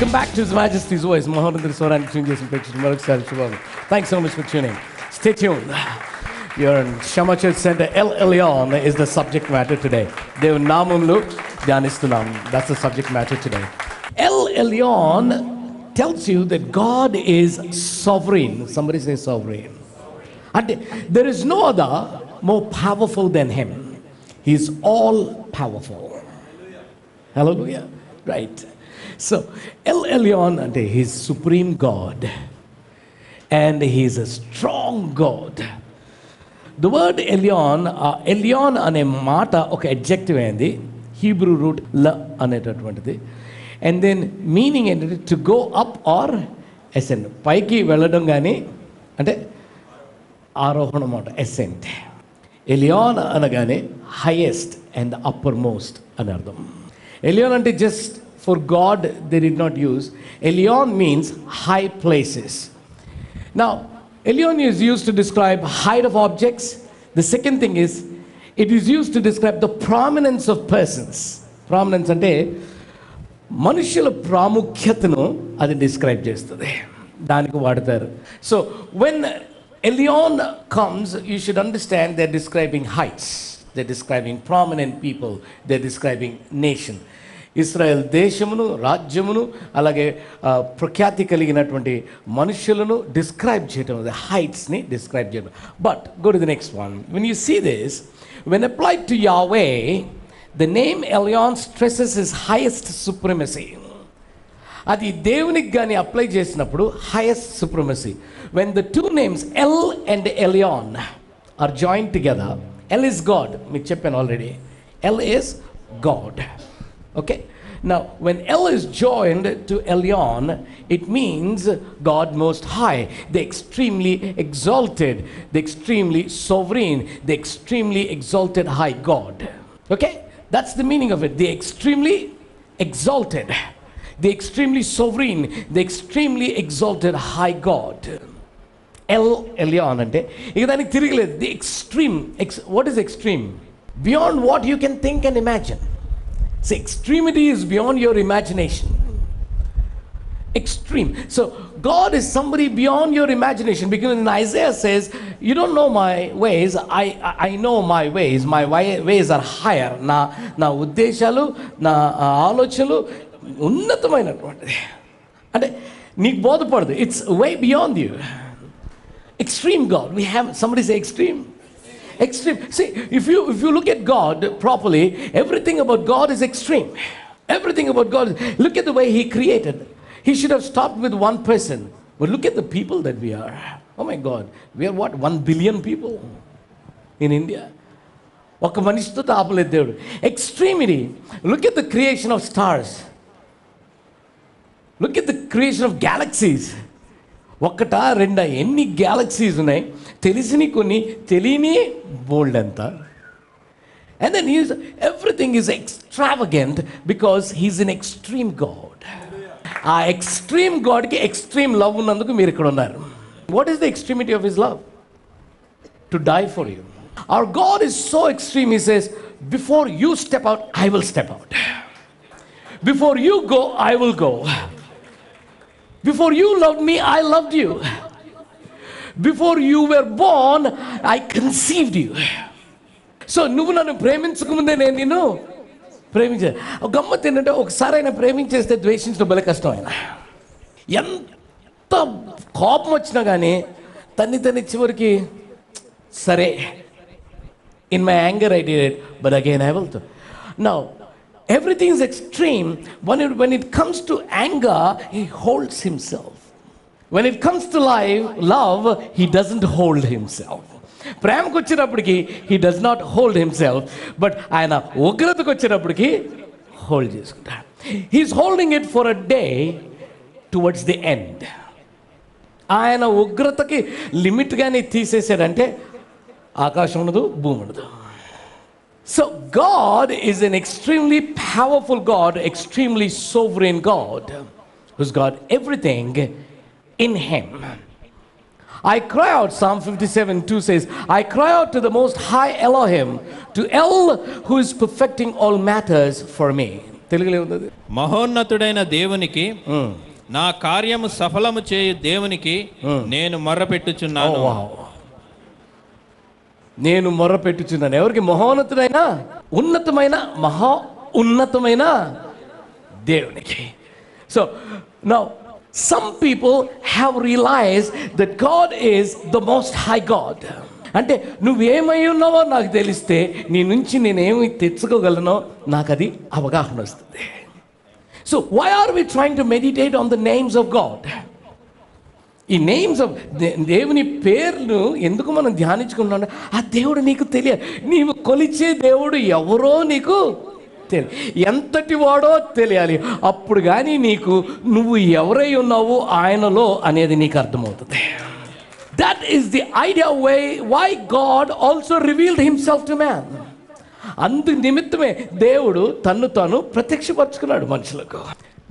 Welcome back to His Majesty's Voice. Mahanandri Swaran tune చేసిన ప్రేక్షకులు మరొకసారి శుభాలు. Thanks so much for tuning. Stay tuned. You're in Shammah Church Center. El Elyon is the subject matter today. దేవుని నామములో ధ్యానిస్తున్నాం. That's the subject matter today. El Elyon tells you that God is sovereign. Somebody say sovereign. And there is no other more powerful than Him. He is all powerful. Hallelujah. Right. So, El Elyon, He is supreme God. And He is a strong God. The word Elyon, Elyon ane mata oka adjective ayindi. Hebrew root la అనేటటువంటిది. And then meaning ఏంటంటే to go up or ascend. పైకి వెళ్ళడం కానీ అంటే ఆరోహణం మాట ascent. Elyon అనగానే highest and uppermost అని అర్థం. Elyon అంటే just for God they did not use. Elyon means high places. Now, Elyon is used to describe height of objects. The second thing is, it is used to describe the prominence of persons. Prominence అంటే మనుషుల ప్రాముఖ్యతను అది describe చేస్తుంది, దానికి వాడతారు. So, when Elyon comes, you should understand they're describing heights. They're describing prominent people. They're describing nation. Israel దేశమును రాజ్యమును అలాగే ప్రఖ్యాతి కలిగినటువంటి మనుషులను డిస్క్రైబ్ చేయడం, హైట్స్ని డిస్క్రైబ్ చేయడం. But go to the next one. When you see this, when applied to Yahweh, the name Elyon stresses his highest supremacy. అది దేవునికి కానీ అప్లై చేసినప్పుడు highest supremacy. When the two names El and Elyon are join together, El is God, మీకు చెప్పాను already, El is God. Okay, now when El is joined to Elyon, it means God most high, the extremely exalted, the extremely sovereign, the extremely exalted high God. Okay, that's the meaning of it, the extremely exalted, the extremely sovereign, the extremely exalted high God. El Elyon ante iga daniki tirigaledu, the extreme. What is extreme? Beyond what you can think and imagine. See, extremity is beyond your imagination. Extreme. So God is somebody beyond your imagination, because in Isaiah says, you don't know my ways, I know my ways. My ways are higher. నా ఉద్దేశాలు, నా ఆలోచనలు ఉన్నతమైనటువంటిది. అంటే నీకు బోధపడదు. It's way beyond you. Extreme God. We have somebody say extreme. Extreme. See, if you look at God properly, everything about God is extreme. Everything about God. Look at the way He created. He should have stopped with one person. But look at the people that we are. Oh my God. We are what? 1 billion people in India. Oka manishito taapaled దేవుడు. Extremity. Look at the creation of stars. Look at the creation of galaxies. ఒక్కటా రెండా ఎన్ని galaxies ఉన్నాయి, తెలిసిని కొన్ని, తెలియని bold అంతా. And then everything is extravagant because he is an extreme God. ఆ extreme గాడ్కి extreme love ఉన్నందుకు మీరు ఇక్కడ ఉన్నారు. What is the extremity of his love? To die for you. Our God is so extreme, he says, before you step out, I will step out. Before you go, I will go. Before you loved me, I loved you. Before you were born, I conceived you. So, నువ్వు నన్ను ప్రేమించకముందే నేను నిన్ను ప్రేమించా. గమ్మత్ ఏంటంటే, ఒకసారి ఆయన ప్రేమించేస్తే ద్వేషించడం భలే కష్టం. ఆయన ఎంత కోపం వచ్చినా కానీ తన్ని చివరికి సరే, in my anger I did it, but again I will. Now, everything is extreme. When it comes to anger, he holds himself. When it comes to love, he doesn't hold himself. ప్రేమకు వచ్చేటప్పటికి he does not hold himself, but ఆయన ఉగ్రతకు వచ్చేటప్పటికి hold చేసుకుంటాడు. He is holding it for a day towards the end. ఆయన ఉగ్రతకి limit గాని తీసేసాడంటే ఆకాశం ఉండదు, భూమి ఉండదు. So God is an extremely powerful God, extremely sovereign God, who's got everything in Him. I cry out, Psalm 57:2 says, I cry out to the Most High Elohim, to El who is perfecting all matters for me. తెలుగులో ఏముంది అది? మహోన్నతుడైన దేవునికి, నా కార్యము సఫలము చేయు దేవునికి నేను మొర్రపెట్టుచున్నాను. నేను మొర్రపెట్టుచున్నాను. ఎవరికి? మహోన్నతుడైన, ఉన్నతమైన, మహా ఉన్నతమైన దేవునికి. So now some people have realized that God is the most high God. అంటే నువ్వేమై ఉన్నావో నాకు తెలిస్తే నీ నుంచి నేనేమి తెచ్చుకోగలనో నాకు అది అవగాహన వస్తుంది. So why are we trying to meditate on the names of God? ఈ నేమ్స్ ఆఫ్ దేవుని పేర్లు ఎందుకు మనం ధ్యానించుకుంటున్నాం? ఆ దేవుడు నీకు తెలియదు. నీవు కొలిచే దేవుడు ఎవరో నీకు తెలియదు, ఎంతటి వాడో తెలియాలి. అప్పుడు కానీ నీకు నువ్వు ఎవరై ఉన్నావు ఆయనలో అనేది నీకు అర్థమవుతుంది. That is the idea why God also revealed himself to man. అందు నిమిత్తమే దేవుడు తన్ను తాను ప్రత్యక్షపరుచుకున్నాడు మనుషులకు.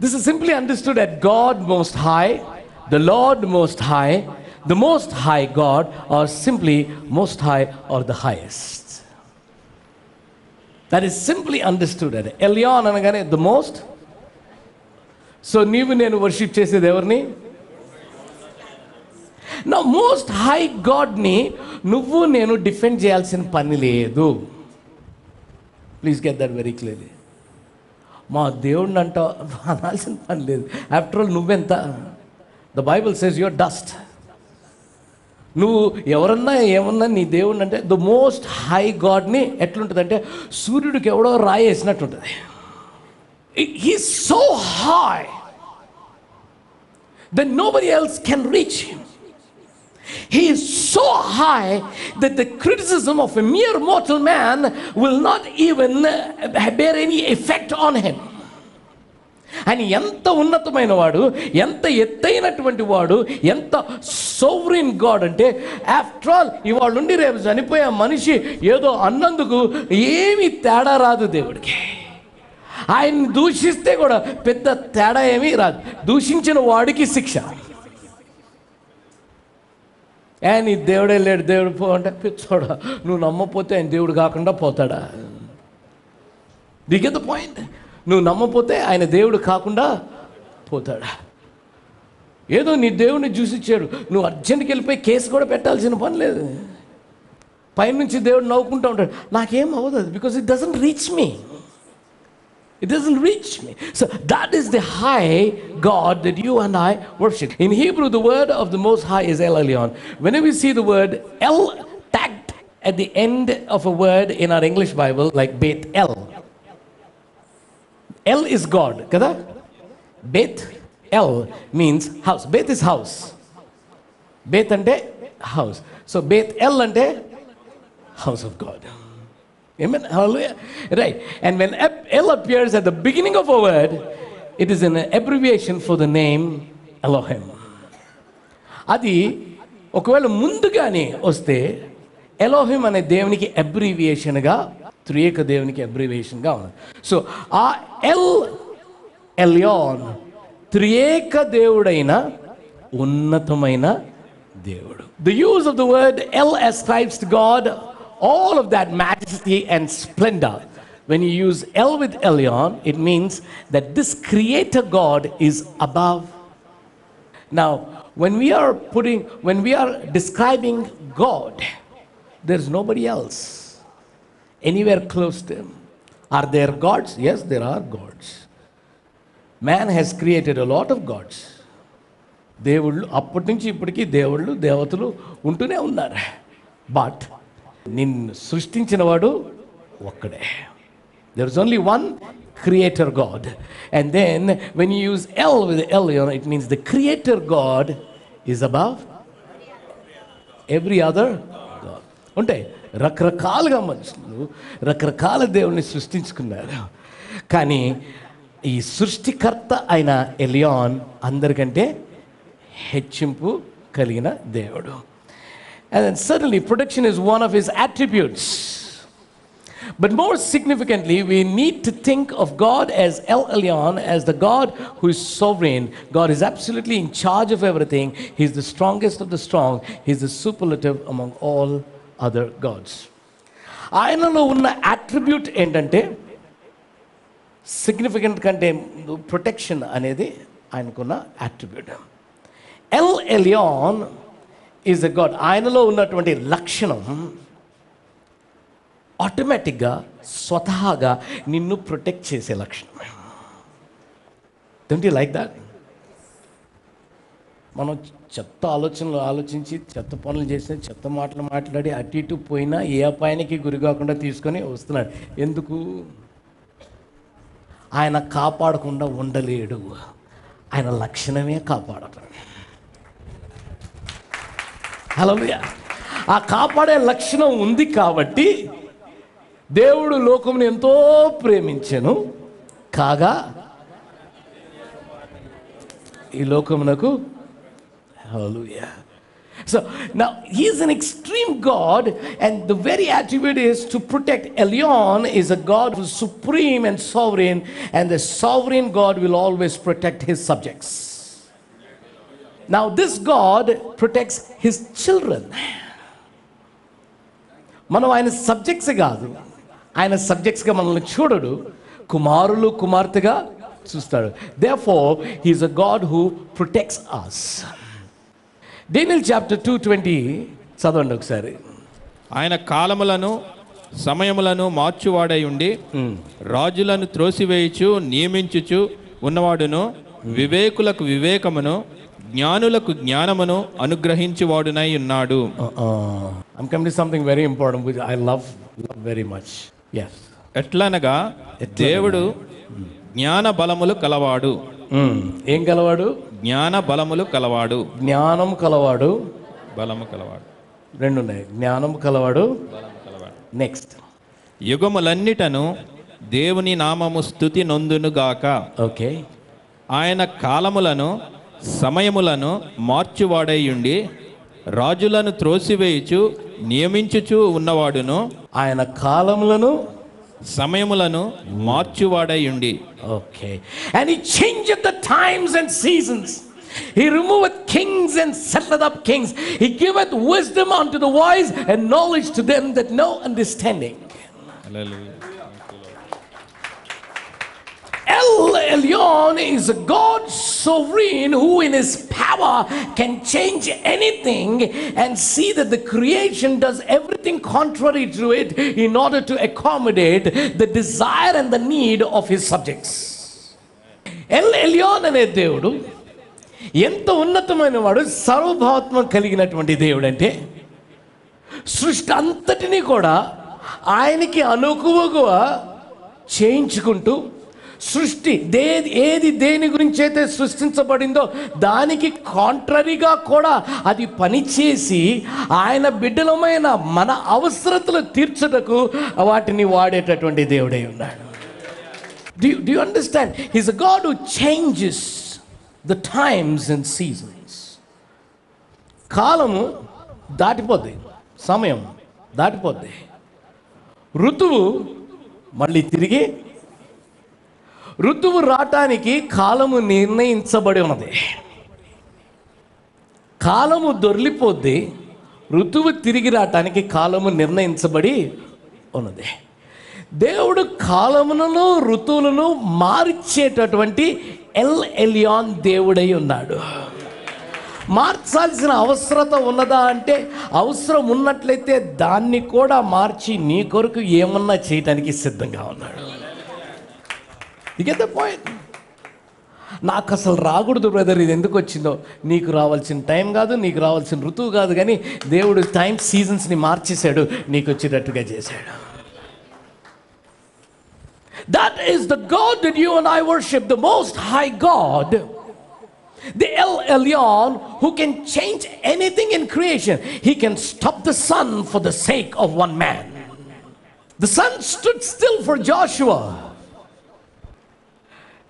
This is simply understood at God most high, the Lord most high, the most high God, or simply most high or the highest. That is simply understood. Elyon అనగానే the most. So నీవు నేను worship చేసేది ఎవరిని? నా most high గాడ్ని నువ్వు నేను defend చేయాల్సిన పని లేదు. Please get that very clearly. మా దేవుడిని అంట అనాల్సిన పని లేదు. ఆఫ్టర్ ఆల్ నువ్వెంత? The Bible says your dust. నువ్వు ఎవరన్నా ఏమన్నా నీ దేవుడిని అంటే ద మోస్ట్ హై గాడ్ని ఎట్లుంటుందంటే సూర్యుడికి ఎవడో రాయేసినట్టు ఉంటుంది. He is so high that nobody else can reach him. He is so high that the criticism of a mere mortal man will not even bear any effect on him. ఆయన ఎంత ఉన్నతమైన వాడు, ఎంత ఎత్తైనటువంటి వాడు, ఎంత సోవరీన్ గాడ్ అంటే after all ఇవాళ నుండి రేపు చనిపోయే మనిషి ఏదో అన్నందుకు ఏమీ తేడా రాదు దేవుడికి. ఆయన్ని దూషిస్తే కూడా పెద్ద తేడా ఏమీ రాదు. దూషించిన వాడికి శిక్ష. నీ దేవుడే లేడు, దేవుడు పో అంటే పిచ్చోడా, నువ్వు నమ్మపోతే ఆయన దేవుడు కాకుండా పోతాడా? Do you get the point? నువ్వు నమ్మపోతే ఆయన దేవుడు కాకుండా పోతాడా? ఏదో నీ దేవుడిని చూసిచ్చాడు, నువ్వు అర్జెంట్కి వెళ్ళిపోయి కేసు కూడా పెట్టాల్సిన పని లేదు. పైనుంచి దేవుడు నవ్వుకుంటూ ఉంటాడు, నాకేం అవ్వదు, because it doesn't reach me. It doesn't reach me. So that is the high God that you and I worship. In Hebrew, the word of the Most High is El Elyon. Whenever we see the word El tagged at the end of a word in our English Bible, like Bet El. El is God, kada? Bet El means house. Bet is house. Bet ante house. So Bet El ante house of God. Amen. Hallelujah. Right. And when El appears at the beginning of a word, it is an abbreviation for the name Elohim. అది ఒకవేళ ముందుగానే వస్తే ఎలోహిం అనే దేవునికి అబ్రివియేషన్గా, త్రియేక దేవునికి అబ్రివియేషన్గా ఉంది. So ఆ ఎల్యాన్ త్రియేక దేవుడైన ఉన్నతమైన దేవుడు. The use of the word El ascribes to God all of that majesty and splendor. When you use El with Elyon, it means that this creator God is above. Now, when we are describing God, there's nobody else anywhere close to him. Are there gods? Yes, there are gods. Man has created a lot of gods. దేవుళ్ళు అప్పటి నుంచి ఇప్పటికీ దేవుళ్ళు దేవతలు ఉంటూనే ఉన్నారు. But నిన్ను సృష్టించిన వాడు ఒక్కడే. There is only one creator God. And then when you use El with Elyon, it means the creator God is above every other God. ఉంటాయి రకరకాలుగా మనుషులు రకరకాల దేవుని సృష్టించుకున్నారు. కానీ ఈ సృష్టికర్త అయిన ఎలియాన్ అందరికంటే హెచ్చింపు కలిగిన దేవుడు. And then certainly protection is one of his attributes. But more significantly, we need to think of God as El Elyon, as the God who is sovereign. God is absolutely in charge of everything. He's the strongest of the strong. He's the superlative among all other gods. ఆయనలో ఉన్న attribute ఏంటంటే significant కంటే protection అనేది ఆయనకున్న attribute. L Elyon is a God. ఆయనలో ఉన్నటువంటి లక్షణం ఆటోమేటిక్గా స్వతహాగా నిన్ను ప్రొటెక్ట్ చేసే లక్షణం. Don't you like that? మనం చెత్త ఆలోచనలు ఆలోచించి, చెత్త పనులు చేసి, చెత్త మాటలు మాట్లాడి అటు ఇటు పోయినా ఏ అపాయానికి గురి కాకుండా తీసుకొని వస్తున్నాడు. ఎందుకు? ఆయన కాపాడకుండా ఉండలేడు. ఆయన లక్షణమే కాపాడటం. హల్లెలూయా. ఆ కాపాడే లక్షణం ఉంది కాబట్టి దేవుడు లోకమును ఎంతో ప్రేమించెను, కాగా ఈ లోకమునకు. Hallelujah. So now he is an extreme God, and the very attribute is to protect. Elyon is a God who is supreme and sovereign, and the sovereign God will always protect his subjects. Now this God protects his children. మనం ఆయన subjects కాదు, ఆయన సబ్జెక్ట్స్గా మనల్ని చూడడు, కుమారులు కుమార్తెగా చూస్తాడు. Therefore he is a God who protects us. Daniel chapter 2:20 చదవండి ఒకసారి. ఆయన కాలములను సమయములను మార్చువాడై ఉండి రాజులను త్రోసివేయుచు నియమించుచు ఉన్నవాడును, వివేకులకు వివేకమును జ్ఞానులకు జ్ఞానమును అనుగ్రహించువాడునై ఉన్నాడు. I'm coming to something very important which I love very much. Yes. ఎట్లనగా దేవుడు జ్ఞాన బలములు కలవాడు. ఏం కలవాడు? జ్ఞాన బలములు కలవాడు. జ్ఞానం కలవాడు, బలము కలవాడు. రెండు ఉన్నాయి. జ్ఞానం కలవాడు, బలము కలవాడు. నెక్స్ట్ యుగములన్నిటను దేవుని నామము స్తుతి నొందునుగాక. ఓకే. ఆయన కాలములను సమయములను మార్చువాడైయుండి రాజులను త్రోసివేయుచు నియమించుచు ఉన్నవాడును, ఆయన కాలములను సమయములను మార్చువాడైయుండి. Okay. And he changeth the times and seasons. He removeth kings and setteth up kings. He giveth wisdom unto the wise and knowledge to them that know understanding. Hallelujah. El Elyon is a God sovereign who in his power can change anything and see that the creation does everything contrary to it in order to accommodate the desire and the need of his subjects. El Elyon అనే దేవుడు ఎంత ఉన్నతమైన వాడు, సర్వభౌత్వం కలిగినటువంటి దేవుడు. అంటే సృష్టి అంతటినీ కూడా ఆయనకి అనుకువగా చేయించుకుంటూ, సృష్టి ఏది దేని గురించి అయితే సృష్టించబడిందో దానికి కాంట్రరీగా కూడా అది పనిచేసి ఆయన బిడ్డలమైన మన అవసరతలు తీర్చుటకు వాటిని వాడేటటువంటి దేవుడై ఉన్నాడు. Do you understand? He's a God who changes the times and seasons. కాలము దాటిపోద్ది, సమయం దాటిపోద్ది, ఋతువు మళ్ళీ తిరిగి, ఋతువు రావటానికి కాలము నిర్ణయించబడి ఉన్నది. కాలము దొర్లిపోద్ది, ఋతువు తిరిగి రావటానికి కాలము నిర్ణయించబడి ఉన్నది. దేవుడు కాలములను ఋతువులను మార్చేటటువంటి ఎల్ ఎలియాన్ దేవుడై ఉన్నాడు. మార్చాల్సిన అవసరత ఉన్నదా అంటే, అవసరం ఉన్నట్లయితే దాన్ని కూడా మార్చి నీ కొరకు ఏమన్నా చేయటానికి సిద్ధంగా ఉన్నాడు. You get the point? నాకు అసలు రాకూడదు బ్రదర్, ఇది ఎందుకు వచ్చిందో, నీకు రావాల్సిన టైం కాదు, నీకు రావాల్సిన ఋతువు కాదు, కానీ దేవుడు టైం సీజన్స్ని మార్చేశాడు, నీకు వచ్చేటట్టుగా చేశాడు. That is the God that you and I worship, the most high God, the El Elyon, who can change anything in creation. He can stop the sun for the sake of one man. The sun stood still for Joshua.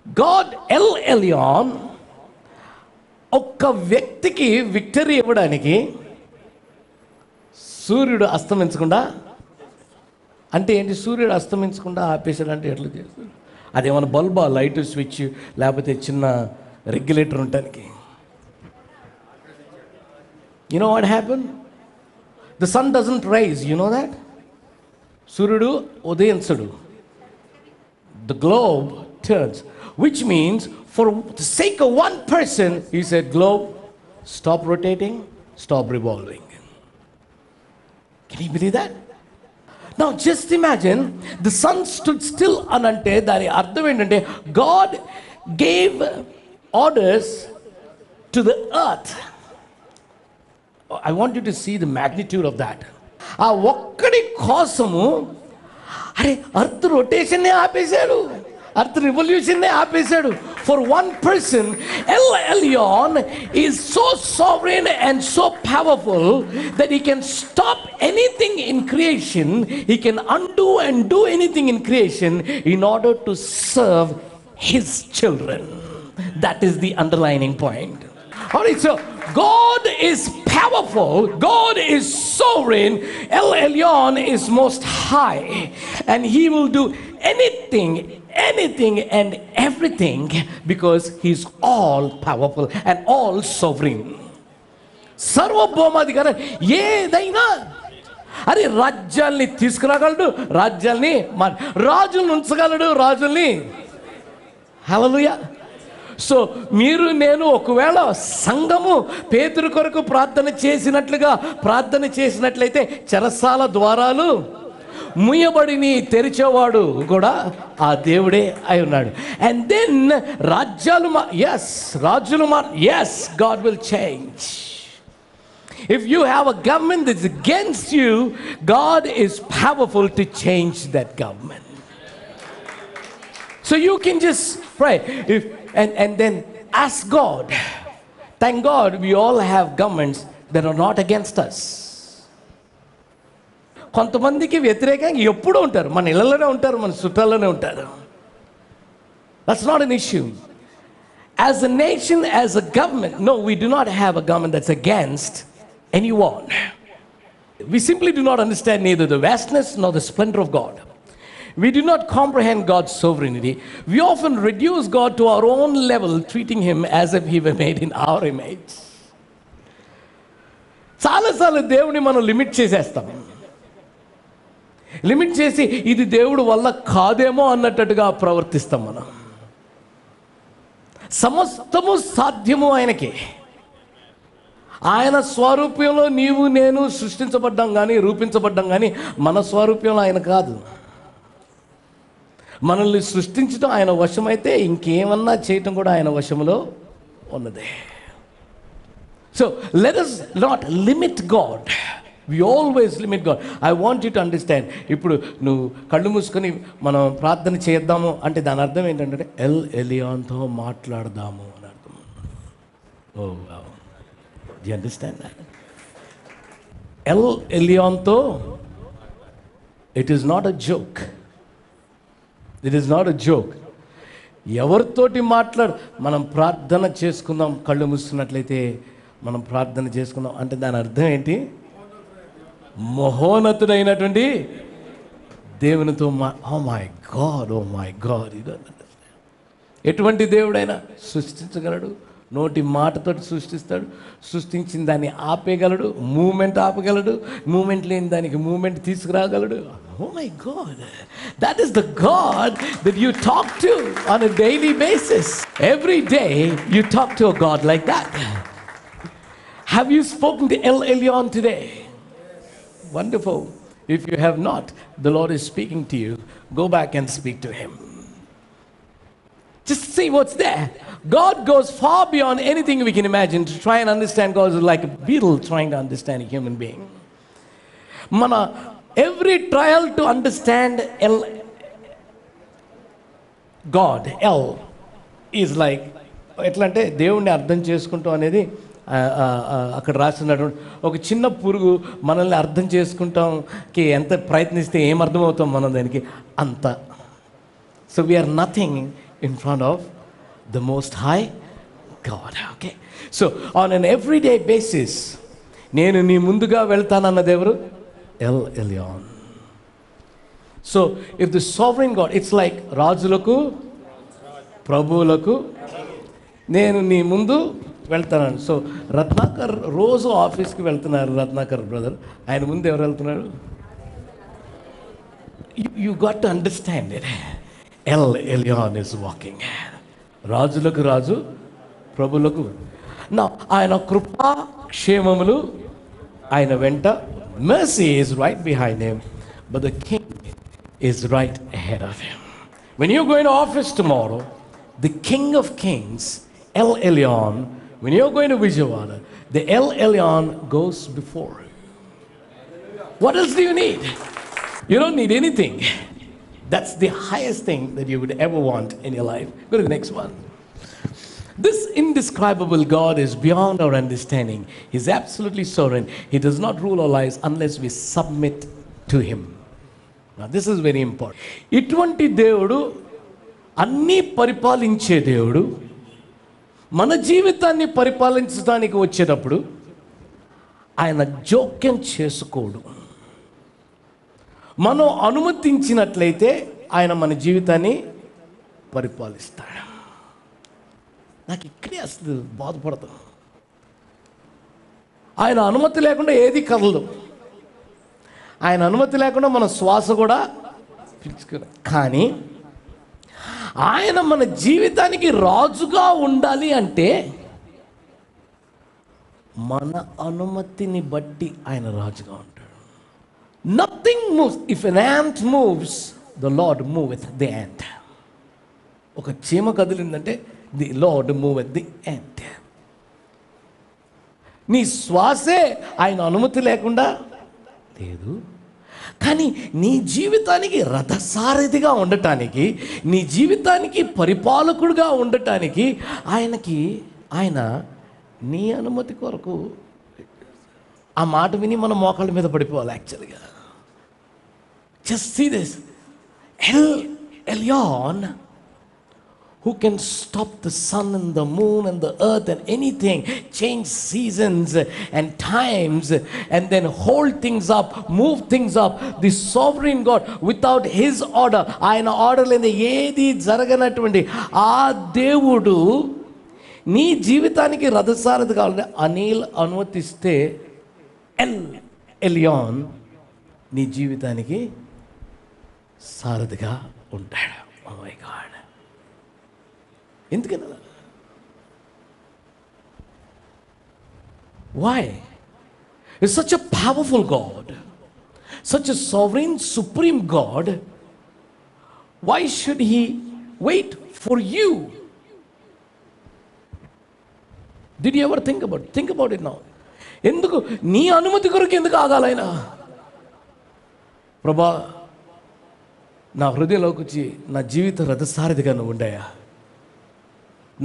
God El Elyon ఒక్క వ్యక్తికి victory ఇవ్వడానికి సూర్యుడు అస్తమించకుండా, అంటే ఏంటి, సూర్యుడు అస్తమించకుండా ఆపేశాడు అంటే ఎట్లా చేస్తాడు? అదేమన్నా బల్బా, లైట్ స్విచ్, లేకపోతే చిన్న రెగ్యులేటర్ ఉండటానికి? You know what happened? The sun doesn't rise, you know that? సూర్యుడు ఉదయించడు. The globe turns, which means for the sake of one person, he said, globe, stop rotating, stop revolving. Can you believe that? Now just imagine, the sun stood still anante dani ardham entante, God gave orders to the earth. I want you to see the magnitude of that. ఆ ఒక్కడి కోసము అరే earth రొటేషన్నే ఆపేశాడు, earth రివల్యూషన్నే ఆపేశాడు. For one person, L Elyon is so sovereign and so powerful that he can stop anything in creation, he can undo and do anything in creation in order to serve his children. That is the underlining point. All right, so God is powerful, God is sovereign, El Elyon is most high, and he will do anything and everything because he's all powerful and all sovereign. సర్వభౌమాధికారి ఏదైనా, అరే రాజ్యాల్ని తీసుకురాగలడు, రాజ్యాల్ని రాజుల్ని ఉంచగలడు, రాజుల్ని. హల్లెలూయా. So మీరు నేను ఒకవేళ సంఘము పేతురు కొరకు ప్రార్థన చేసినట్లయితే చెరసాల ద్వారాలు ముయ్యబడిని తెరిచేవాడు కూడా ఆ దేవుడే అయి ఉన్నాడు. అండ్ దెన్ రాజ్యాలు God will change. If you have a government that's against you, God is powerful to change that government. So you can just pray and then ask God. Thank God we all have governments that are not against us. కొంతమందికి వ్యతిరేకంగా ఎప్పుడూ ఉంటారు, మన ఇళ్ళలోనే ఉంటారు, మన చుట్టాల్లోనే ఉంటారు. That's not an issue. As a nation, as a government, no, we do not have a government that's against anyone. We simply do not understand neither the vastness nor the splendor of God. We do not comprehend God's sovereignty. We often reduce God to our own level, treating him as if he were made in our image. చాలాసార్లు దేవుని మనం limit చేసేస్తాం. Limit చేసి ఇది దేవుడు వల్ల కాదేమో అన్నట్టుగా ప్రవర్తిస్తాం మనం. సమస్తము సాధ్యము ఆయనకి. ఆయన స్వరూప్యంలో నీవు నేను సృష్టించబడ్డాం కానీ, రూపించబడ్డాం కానీ, మన స్వరూప్యంలో ఆయన కాదు. మనల్ని సృష్టించడం ఆయన వశమైతే ఇంకేమన్నా చేయటం కూడా ఆయన వశంలో ఉన్నదే. So let us not limit God. We always limit God. I want you to understand. ఇప్పుడు నువ్వు కళ్ళు మూసుకొని మనం ప్రార్థన చేద్దాము అంటే దాని అర్థం ఏంటంటే ఎల్ ఎలియాన్తో మాట్లాడదాము అని అర్థం. Oh do you understand that? El ఎలియాన్తో it is not a joke. It is not a joke. ఎవరితోటి మనం ప్రార్థన చేసుకుందాం, కళ్ళు మూసుకున్నట్లయితే మనం ప్రార్థన చేసుకుందాం అంటే దాని అర్థం ఏంటి? మహోన్నతుడైనటువంటి దేవునితో ఓ మై గాడ్. ఎటువంటి దేవుడైనా సృష్టించగలడు, నోటి మాటతోటి సృష్టిస్తాడు, సృష్టించిన దాన్ని ఆపేయగలడు, మూమెంట్ ఆపగలడు, మూమెంట్ లేని దానికి moment తీసుకురాగలడు. Oh my God, that is the God that you talk to on a daily basis. Every day you talk to a God like that. Have you spoken to El Elyon today? Wonderful. If you have not, the Lord is speaking to you. Go back and speak to him. Just see what's there. God goes far beyond anything we can imagine. To try and understand God is like a beetle trying to understand a human being. Every trial to understand God, El, is like, ఎట్లా అంటే దేవుణ్ణి అర్థం చేసుకుంటాం అనేది అక్కడ రాస్తున్నటువంటి ఒక చిన్న పురుగు మనల్ని అర్థం చేసుకుంటాంకి ఎంత ప్రయత్నిస్తే ఏం అర్థమవుతాం మనం దానికి అంత. So we are nothing in front of the Most High God. Okay, so on an everyday basis, నేను నీ ముందుగా వెళ్తానన్నది ఎవరు? El Elyon. So if the sovereign God, it's like రాజులకు ప్రభువులకు నేను నీ ముందు వెళ్తాను. సో రత్నాకర్ రోజు ఆఫీస్కి వెళ్తున్నారు. రత్నాకర్ బ్రదర్, ఆయన ముందు ఎవరు వెళ్తున్నారు? You got to understand it. El Elyon is walking. రాజులకు రాజు, ప్రభులకు. నా ఆయన కృపా క్షేమములు ఆయన వెంట. Mercy is right behind him, but the king is right ahead of him. When you're going to office tomorrow, the King of Kings, El Elyon, when you're going to Vijayawada, the El Elyon goes before you. What else do you need? You don't need anything. That's the highest thing that you would ever want in your life. Go to the next one. This indescribable God is beyond our understanding. He's absolutely sovereign. He does not rule our lives unless we submit to him. Now this is very important. ఇటువంటి దేవుడు, అన్నీ పరిపాలించే దేవుడు, మన జీవితాన్ని పరిపాలించడానికి వచ్చేటప్పుడు ఆయన జోక్యం చేసుకోడు. మనం అనుమతించినట్లయితే ఆయన మన జీవితాన్ని పరిపాలిస్తాడు. నాకు ఇక్కడే అసలు బాధపడతాను. ఆయన అనుమతి లేకుండా ఏది కదలదు. ఆయన అనుమతి లేకుండా మన శ్వాస కూడా పీల్చుకోలేదు. కానీ ఆయన మన జీవితానికి రాజుగా ఉండాలి అంటే మన అనుమతిని బట్టి ఆయన రాజుగా ఉంటాడు. Nothing moves. If an ant moves, the Lord moveth the ant. ఒక చీమ కదిలిందంటే the Lord moveth the ant. నీ శ్వాసే ఆయన అనుమతి లేకుండా లేదు. కానీ నీ జీవితానికి రథసారథిగా ఉండటానికి, నీ జీవితానికి పరిపాలకుడుగా ఉండటానికి ఆయన నీ అనుమతి కొరకు. ఆ మాట విని మనం మోకాళ్ళ మీద పడిపోవాలి యాక్చువల్గా. Just see this. El Elyon, who can stop the sun and the moon and the earth and anything, change seasons and times, and then hold things up, move things up. The sovereign God, without his order, ఆయన order లేని ఏది జరగనటువంటి ఆ దేవుడు నీ జీవితానికి రథసారథి కావాలంటే అనిల్ అనుమతిస్తే ఎల్ ఎలియాన్ నీ జీవితానికి సారథిగా ఉంటాడు. ఓ మై గాడ్, ఎందుకని? Why? It's such a powerful God, such a sovereign, supreme God. Why should he wait for you? Did you ever think about it now? ఎందుకు నీ అనుమతి కొరకు ఎందుకు ఆగాలైనా? ప్రభా, నా హృదయంలోకి వచ్చి నా జీవిత రథసారథిగా నువ్వు ఉండయా,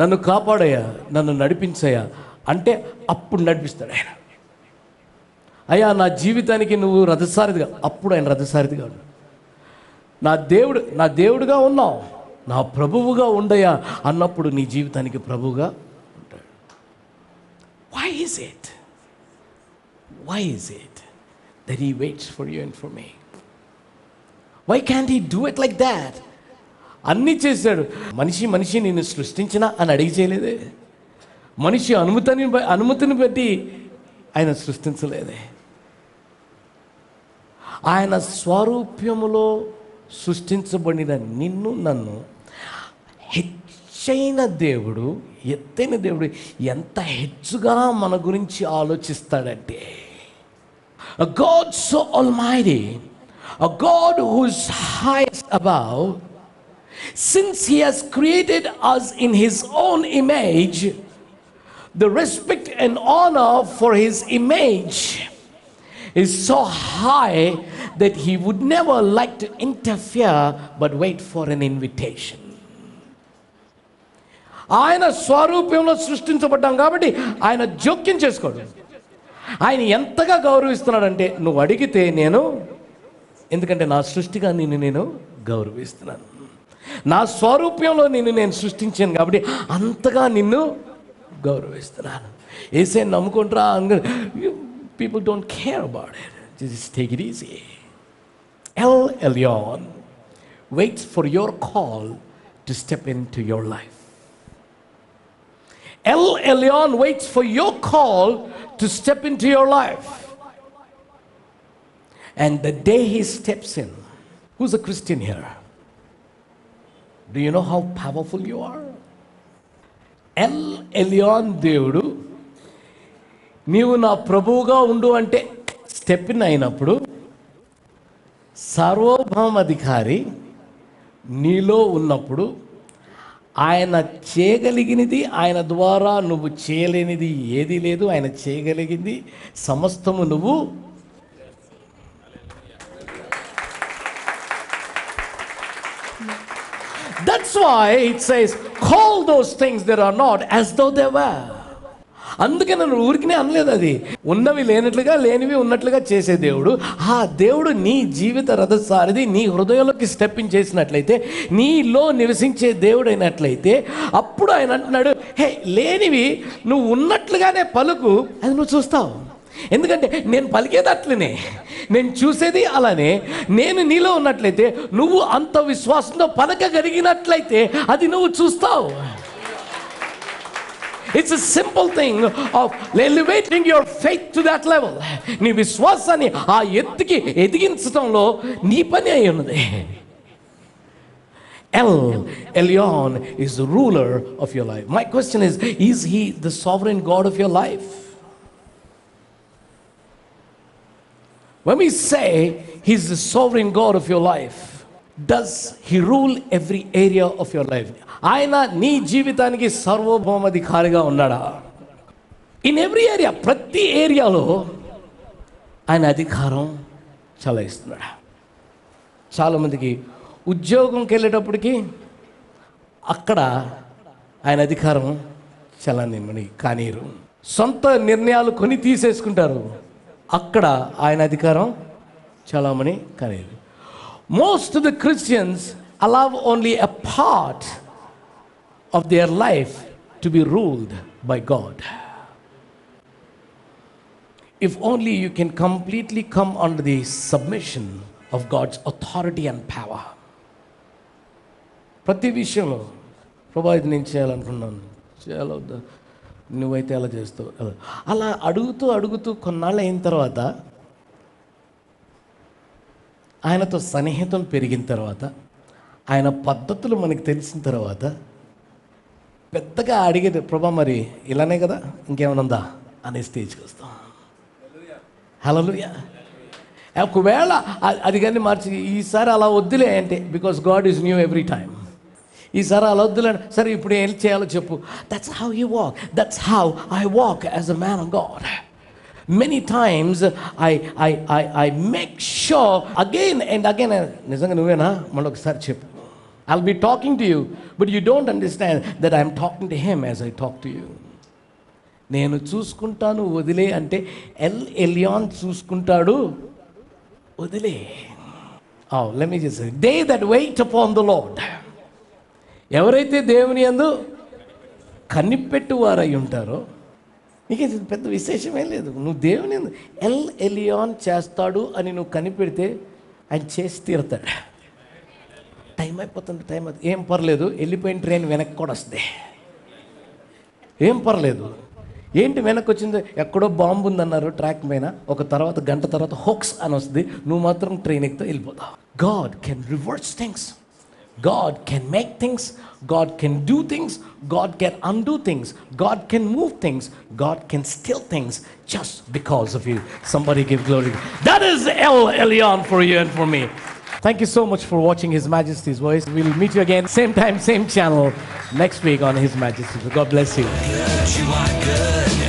నన్ను కాపాడయ్యా, నన్ను నడిపించయ్యా అంటే అప్పుడు నడిపిస్తాడు ఆయన. అయ్యా నా జీవితానికి నువ్వు రథసారథిగా, అప్పుడు ఆయన రథసారథిగా ఉండు. నా దేవుడుగా ఉన్నావు, నా ప్రభువుగా ఉండయా అన్నప్పుడు నీ జీవితానికి ప్రభువుగా ఉంటాడు. Why is it that he waits for you and for me? Why can't he do it like that? అన్నీ చేశాడు. మనిషి నిన్ను సృష్టించినా అని అడిగి చేయలేదే. మనిషి అనుమతిని బట్టి ఆయన సృష్టించలేదే. ఆయన స్వరూప్యములో సృష్టించబడిన నిన్ను నన్ను హెచ్చైన దేవుడు, ఎత్తైన దేవుడు ఎంత హెచ్చుగా మన గురించి ఆలోచిస్తాడంటే, a God so almighty, a God who is highest above, since he has created us in his own image, the respect and honor for his image is so high that he would never like to interfere but wait for an invitation. ఆయన స్వరూపంలో సృష్టించబడ్డాం కాబట్టి ఆయన జోక్యం చేసుకోడు. ఆయన ఎంతగా గౌరవిస్తున్నాడంటే, నువ్వు అడిగితే నేను, ఎందుకంటే నా సృష్టిగా నేను గౌరవిస్తున్నాను, నా స్వరూపంలో నేను సృష్టించాను కాబట్టి అంతగా నిన్ను గౌరవిస్తున్నాను. ఏసే నమ్ముకుంటారా? People don't care about it. Just take it easy. El Elyon waits for your call to step into your life. El Elyon waits for your call to step into your life. And the day he steps in, who's a Christian here? Do you know how powerful you are? L Elyon దేవుడు నీవు నా ప్రభువుగా ఉండు అంటే step in అయినప్పుడు సార్వభౌమాధికారి నీలో ఉన్నప్పుడు ఆయన చేయగలిగినది, ఆయన ద్వారా నువ్వు చేయలేనిది ఏదీ లేదు. ఆయన చేయగలిగింది సమస్తము నువ్వు. That's why it says, call those things that are not as though they were. అందుకే నన్ను ఊరికినే అనలేదు. అది ఉన్నవి లేనట్లుగా, లేనివి ఉన్నట్లుగా చేసే దేవుడు. ఆ దేవుడు నీ జీవిత రథసారిది, నీ హృదయంలోకి స్టెప్ ఇన్ చేసినట్లయితే, నీలో నివసించే దేవుడు అయినట్లయితే, అప్పుడు ఆయన అంటున్నాడు, హే, లేనివి నువ్వు ఉన్నట్లుగానే పలుకు, అది నువ్వు చూస్తావు. ఎందుకంటే నేను పలికేది అట్లనే, నేను చూసేది అలానే. నేను నీలో ఉన్నట్లయితే, నువ్వు అంత విశ్వాసంతో పలకగలిగినట్లయితే అది నువ్వు చూస్తావు. It's a simple thing of elevating your faith to that level. నీ విశ్వాసాన్ని ఆ ఎత్తుకి ఎదిగించడంలో నీ పని అయి ఉన్నది. Elyon is the ruler of your life. My question is he the sovereign God of your life? When we say he's the sovereign God of your life, does he rule every area of your life? ఆయన నీ జీవితానికి సార్వభౌమాధికారిగా ఉన్నాడా? In every area, ప్రతి ఏరియాలో ఆయన అధికారం చలాయిస్తున్నాడు. చాలామందికి ఉద్యోగంకి వెళ్ళేటప్పటికి అక్కడ ఆయన అధికారం చలానిమ్మని కానీరు. సొంత నిర్ణయాలు కొని తీసేసుకుంటారు, అక్కడ ఆయన అధికారం చలామణి కానీరు. Most of the Christians allow only a part of their life to be ruled by God. If only you can completely come under the submission of God's authority and power. ప్రతి విషయంలో ప్రభా ఇది నేను చేయాలనుకున్నాను, చేయాలొద్దా, నువ్వైతే ఎలా చేస్తావు, అలా అడుగుతూ అడుగుతూ కొన్నాళ్ళు అయిన తర్వాత, ఆయనతో సన్నిహితం పెరిగిన తర్వాత, ఆయన పద్ధతులు మనకు తెలిసిన తర్వాత, పెద్దగా అడిగేది ప్రభా మరి ఇలానే కదా, ఇంకేమైనా ఉందా అనే స్టేజ్కి వస్తాం. హల్లెలూయా. ఒకవేళ అది కానీ మార్చి ఈసారి అలా వద్దులే అంటే, because God is new every time, ఈసారి అలా వద్దులే, సరే ఇప్పుడు ఏం చేయాలో చెప్పు. That's how you walk, that's how I walk as a man of God. Many times I make sure again and again, నిజంగా నువ్వేనా, మళ్ళీ ఒకసారి చెప్పు. I'll be talking to you, but you don't understand that I'm talking to him as I talk to you. నేను చూసుకుంటాను వదిలే అంటే Elyon చూసుకుంటాడు వదిలే. Oh, let me just say, they that wait upon the Lord, ఎవరైతే దేవుని యందు కనిపెట్టువారై ఉంటారో, నీకు పెద్ద విశేషమే లేదు. నువ్వు దేవుని ఎలియాన్ చేస్తాడు అని నువ్వు కనిపెడితే ఆయన చేసి తీరుతాడు. టైం అయిపోతుంది, టైం అవుతుంది, ఏం పర్లేదు, వెళ్ళిపోయిన ట్రైన్ వెనక్కి కూడా వస్తుంది, ఏం పర్లేదు. ఏంటి వెనక్కి వచ్చింది, ఎక్కడో బాంబు ఉందన్నారు ట్రాక్ పైన, ఒక తర్వాత గంట తర్వాత హోక్స్ అని వస్తుంది, నువ్వు మాత్రం ట్రైన్ ఎక్కితే వెళ్ళిపోతావు. God can reverse things, God can make things, God can do things, God can undo things, God can move things, God can still things just because of you. Somebody give glory. That is Elyon for you and for me. Thank you so much for watching His Majesty's Voice. We'll meet you again, same time, same channel, next week on His Majesty's Voice. God bless you. You are good.